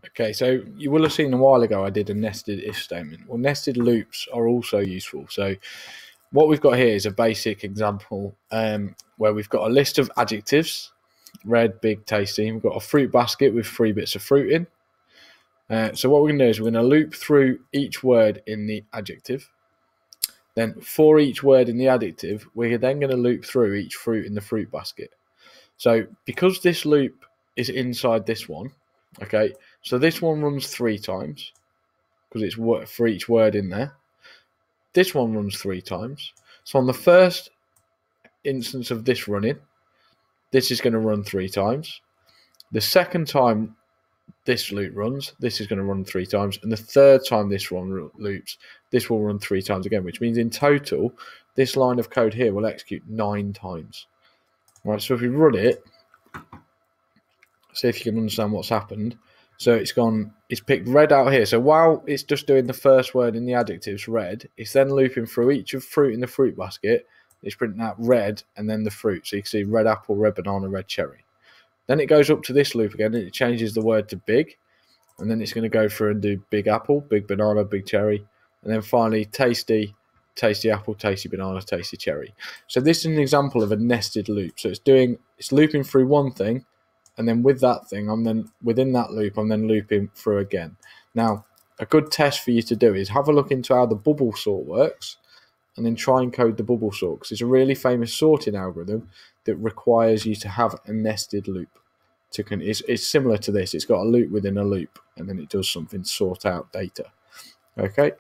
Okay, so you will have seen a while ago I did a nested if statement. Well, nested loops are also useful. So what we've got here is a basic example where we've got a list of adjectives, red, big, tasty. We've got a fruit basket with 3 bits of fruit in. So what we're going to do is we're going to loop through each word in the adjective. Then for each word in the adjective, we're then going to loop through each fruit in the fruit basket. So because this loop is inside this one, okay, so this one runs 3 times because it's for each word in there. This one runs 3 times. So on the first instance of this running, this is going to run 3 times. The second time this loop runs, this is going to run 3 times. And the third time this one loops, this will run 3 times again, which means in total, this line of code here will execute 9 times. Right, so if we run it, see if you can understand what's happened. So it's picked red out here. So while it's just doing the first word in the adjectives, red, it's then looping through each of fruit in the fruit basket. It's printing out red and then the fruit. So you can see red apple, red banana, red cherry. Then it goes up to this loop again and it changes the word to big. And then it's going to go through and do big apple, big banana, big cherry. And then finally tasty, tasty apple, tasty banana, tasty cherry. So this is an example of a nested loop. So it's looping through one thing. And then with that thing, within that loop, I'm then looping through again. Now, a good test for you to do is have a look into how the bubble sort works and then try and code the bubble sort, because it's a really famous sorting algorithm that requires you to have a nested loop. It's similar to this. It's got a loop within a loop, and then it does something to sort out data. Okay.